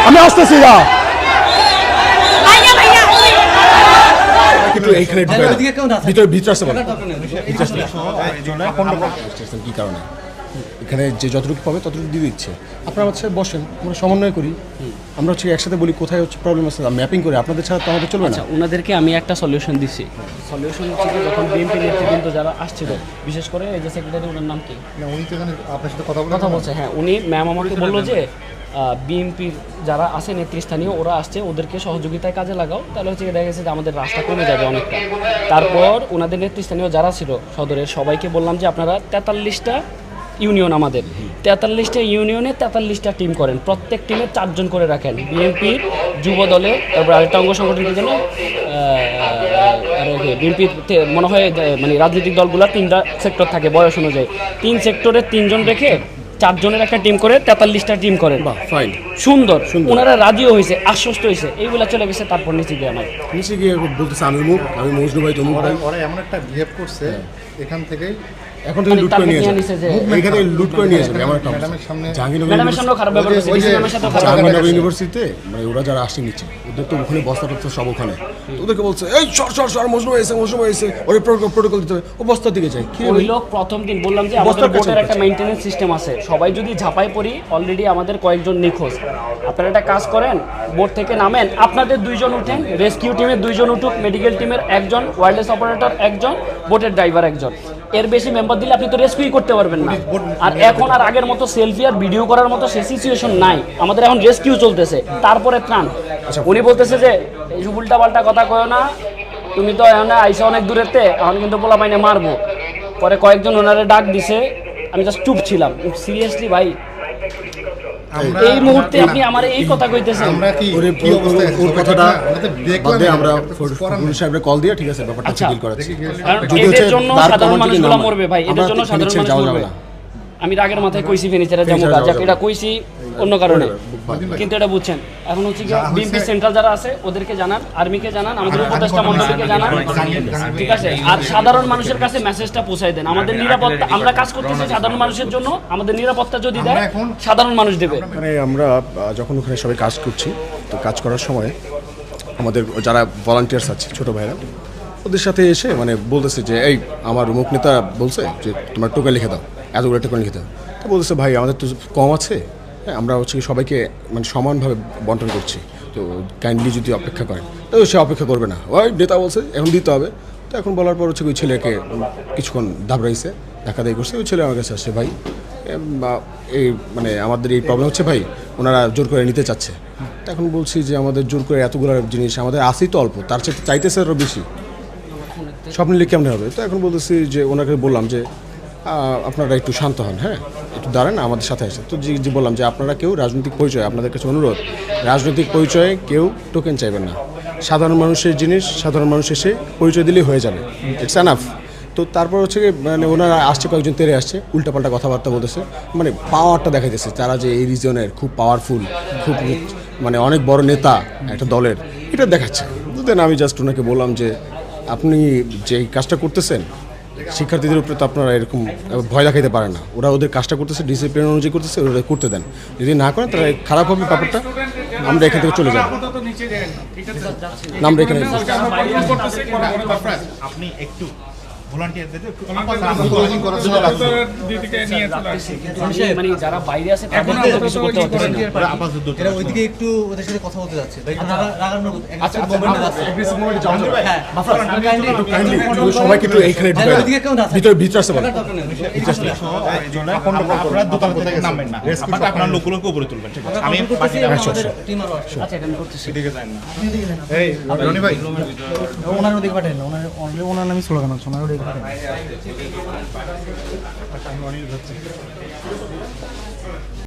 আমি আসতেছি না কিন্তু এইখানে ভিতরে ভিতরে আসতে পারে কি কারণে এখানে যে যতটুকু পাবে ততটুকু দিয়ে দিচ্ছে। আপনারা হচ্ছে বসেন, আমরা সমন্বয় করি, আমরা হচ্ছে একসাথে বলি কোথায় হচ্ছে প্রবলেম আছে, ম্যাপিং করে আপনাদের ছাড়া তো আমাদের চলবে না। ওনাদেরকে আমি একটা সলিউশন দিছি। সলিউশন হচ্ছে যে যখন বিএনপি নেতৃবৃন্দ যারা আসছিল, বিশেষ করে এই যে সেক্রেটারি, ওনার নাম কি? উনি তো এখানে আপনার সাথে কথা বলছে। হ্যাঁ, উনি ম্যাম আমাকে বললো যে বিএনপির যারা আছে নেতৃস্থানীয় ওরা আসছে, ওদেরকে সহযোগিতায় কাজে লাগাও, তাহলে হচ্ছে দেখা গেছে যে আমাদের রাস্তা কমে যাবে অনেকটা। তারপর ওনাদের নেতৃস্থানীয় যারা ছিল সদরের সবাইকে বললাম যে আপনারা 43টা ইউনিয়ন, আমাদের 43টা ইউনিয়নে 43টা টিম করেন, প্রত্যেক টিমে 4 জন করে রাখেন। বিএনপির যুব দলে, তারপর আরেকটা অঙ্গ সংগঠন যেন বিএনপির মনে হয় মানে রাজনৈতিক দলগুলোর 3টা সেক্টর থাকে বয়স অনুযায়ী, 3 সেক্টরে 3 জন রেখে 4 জনের একটা টিম করে 43টা টিম করেন। ফাইন, সুন্দর। ওনারা রাজিও হয়েছে, আশ্বস্ত হয়েছে, এইগুলা চলে গেছে। তারপর নিচে গিয়ে আমার নিচে গিয়ে বলতেছে আমি মজনু ভাই তমুক ভাই, ওরা এমন একটা বিহেভ করছে এখান থেকেই এখন থেকে লুট করে নিয়ে যাবে, এখানে লুট করে নিয়ে যাবে। আমার একটা ম্যাডামের সামনে ম্যাডামের সামনে খারাপ ব্যাপার হচ্ছে, ম্যাডামের সাথে খারাপ। জাহাঙ্গীরনগর ইউনিভার্সিটিতে মানে ওরা যারা আসছে নিচ্ছে, ওদের তো ওখানে বস্তা টস্তা সব ওখানে, তো ওদেরকে বলছে এই সর মজনু হয়েছে ওর প্রোটোকল দিতে হবে, ও বস্তার দিকে যায়। কি ওই লোক প্রথম দিন বললাম যে আমাদের বোটের একটা মেইনটেনেন্স সিস্টেম আছে, সবাই যদি ঝাঁপাই পড়ি, অলরেডি আমাদের কয়েকজন নিখোঁজ। আপনারা একটা কাজ করেন, বোট থেকে নামেন, আপনাদের 2 জন উঠেন, রেস্কিউ টিমের 2 জন উঠুক, মেডিকেল টিমের 1 জন, ওয়্যারলেস অপারেটর 1 জন, বোটের ড্রাইভার 1 জন। এর বেশি মেম্বার দিলে আপনি তো রেস্কিউ করতে পারবেন না। আর এখন আর আগের মতো সেলফি আর ভিডিও করার মতো সে সিচুয়েশন নাই, আমাদের এখন রেস্কিউ চলতেছে, তারপরে ত্রাণ। উনি বলতেছে যে এই উল্টা পাল্টা কথা কয় না, তুমি তো এখন আইসা অনেক দূরেতে, এখন কিন্তু পোলা পাইনে মারবো। পরে কয়েকজন ওনারে ডাক দিছে, আমি জাস্ট চুপ ছিলাম। সিরিয়াসলি ভাই, এই মুহূর্তে আপনি আমার এই কথা কইতেছেন? আমরা কি ওর কথাটা বাদে আমরা পুলিশ সাহেবকে কল দিয়ে ঠিক আছে ব্যাপারটা ডিল করাচ্ছি। এদের জন্য সাধারণ মানুষগুলো মরবে ভাই, এদের জন্য সাধারণ মানুষ মরবে। আমি রাগের মাথায় কইছি ফেনিচারে যাবো কাজ, এটা কইছি অন্য কারণে, কিন্তু এটা বুঝছেন। এখন হচ্ছে কি বিএনপি সেন্ট্রাল যারা আছে ওদেরকে জানান, আর্মিকে জানান, আমাদের উপদেষ্টা মণ্ডলীকে জানান, ঠিক আছে? আর সাধারণ মানুষের কাছে মেসেজটা পৌঁছায় দেন। আমাদের নিরাপত্তা, আমরা কাজ করতেছি সাধারণ মানুষের জন্য, আমাদের নিরাপত্তা যদি দেয় সাধারণ মানুষ দেবে। মানে আমরা যখন ওখানে সবাই কাজ করছি, তো কাজ করার সময় আমাদের যারা ভলান্টিয়ার্স আছে ছোটো ভাইরা, ওদের সাথে এসে মানে বলতেছে যে এই আমার মুখ নেতা বলছে যে তোমার টোকেন লিখে দাও, এতগুলো টোকেন লিখে দাও। তো বলতেছে ভাই আমাদের তো কম আছে, হ্যাঁ আমরা হচ্ছে সবাইকে মানে সমানভাবে বন্টন করছি, তো কাইন্ডলি যদি অপেক্ষা করেন। তো সে অপেক্ষা করবে না, ওই নেতা বলছে এখন দিতে হবে। তো এখন বলার পর হচ্ছে ওই ছেলেকে কিছুক্ষণ দাবড়াইছে, ধাক্কাধাই করছে। ওই ছেলে আমার কাছে আসছে, ভাই এই মানে আমাদের এই প্রবলেম হচ্ছে ভাই, ওনারা জোর করে নিতে চাচ্ছে। তো এখন বলছি যে আমাদের জোর করে এতগুলো জিনিস আমাদের আসেই তো অল্প, তার চেয়ে চাইতেছে আরও বেশি, সব নিলে কেমন হবে? তো এখন বলতেছি যে ওনাকে বললাম যে আপনারা একটু শান্ত হন, হ্যাঁ একটু দাঁড়ান, আমাদের সাথে আসেন। তো যে বললাম যে আপনারা কেউ রাজনৈতিক পরিচয়, আপনাদের কাছে অনুরোধ, রাজনৈতিক পরিচয়ে কেউ টোকেন চাইবেন না, সাধারণ মানুষের জিনিস সাধারণ মানুষ এসে পরিচয় দিলেই হয়ে যাবে, ইটস এনাফ। তো তারপর হচ্ছে মানে ওনারা আসছে, কয়েকজন তেরে আসছে, উল্টাপাল্টা কথাবার্তা বলতেছে, মানে পাওয়ারটা দেখাইতেছে তারা যে এই রিজনের খুব পাওয়ারফুল, খুব মানে অনেক বড় নেতা একটা দলের, এটা দেখাচ্ছে। তো দেন আমি জাস্ট ওনাকে বললাম যে আপনি যে কাজটা করতেছেন শিক্ষার্থীদের উপরে তো আপনারা এরকম ভয় দেখাইতে পারেন না, ওরা ওদের কাজটা করতেছে ডিসিপ্লিন অনুযায়ী করতেছে, ওরা করতে দেন, যদি না করেন তাহলে খারাপ হবে ব্যাপারটা, আমরা এখান থেকে চলে যাব। আমরা এখানে আপনি একটু মানে যারা বাইরে আছে তাদের কিছু করতে হচ্ছে না। ওইদিকে একটু ওদের সাথে কথা বলতে যাচ্ছে, সবাইকে একটু এইখানে ভিতরে ভিতরে আসতে পারেন। আপনার দোকান থেকে নামবেন না, আপনার লোকগুলোকে উপরে তুলবেন, ঠিক আছে? আমি আচ্ছা এটা আমি করতেছি। ওনার ওদিকে পাঠান না, ওনার নামই স্লোগান আছে, ওনার ওদিকে পাঠান।